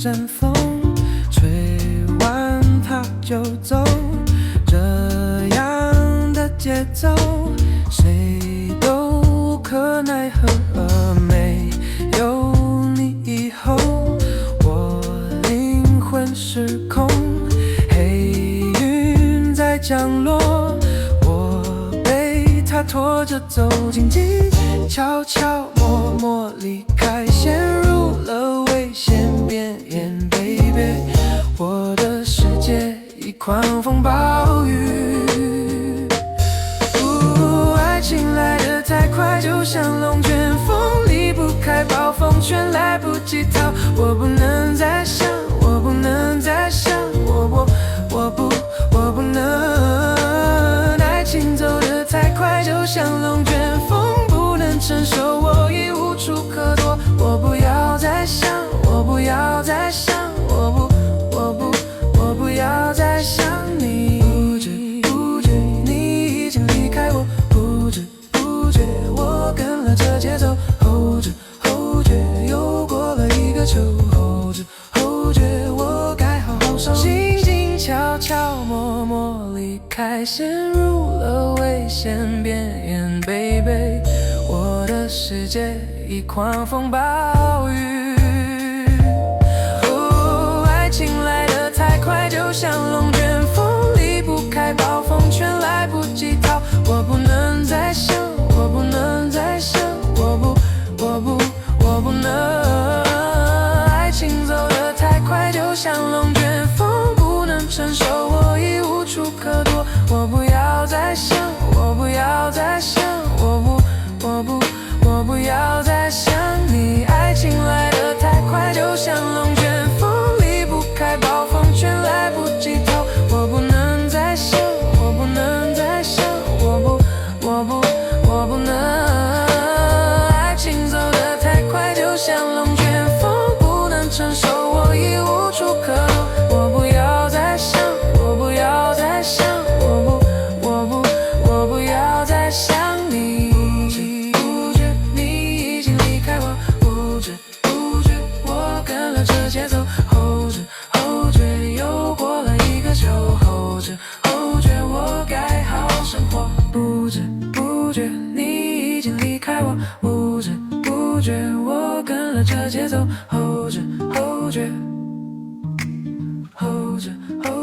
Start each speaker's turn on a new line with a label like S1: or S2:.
S1: 阵风，吹完它就走，这样的节奏谁都无可奈何。没有你以后，我灵魂失控，黑云在降落，我被它拖着走，静静悄悄默默离开，陷入了危险边缘 ，baby， 我的世界已狂风暴雨。爱情来得太快，就像龙卷风，离不开暴风圈，来不及逃。我不能再想，我不能再想，我不能。爱情走得太快，就像龙卷风，不能承受，我已无处可躲。我不要再想，我不要再想，我不要再想你。不知不觉，你已经离开我。不知不觉，我跟了这节奏。后知后觉，又过了一个秋。后知后觉，我该好好收。静静悄悄默默离开，陷入了危险边缘 ，baby， 我的世界已狂风暴雨。爱情来得太快，就像龙卷风，离不开暴风圈，来不及逃。我不能再想，我不能再想，我不能。爱情走得太快，就像龙卷风，不能承受，我已无处可躲。我不要再想，我不要再想，我不要再想你。爱情来得太快，就像龙卷风，离不开暴风圈，来不及逃。我不能再想，我不能再想，我不能。爱情走得太快，就像龙卷风，不能承受，我已无处可躲。我不要再想，我不要再想，我不要再想你。不知不觉，你已经离开我。不知不觉，我跟了这节奏。后知后觉，又过了一个秋。后知后觉，我该好好生活。不知不觉，你已经离开我。不知不觉，我跟了这节奏。后知后觉，后知后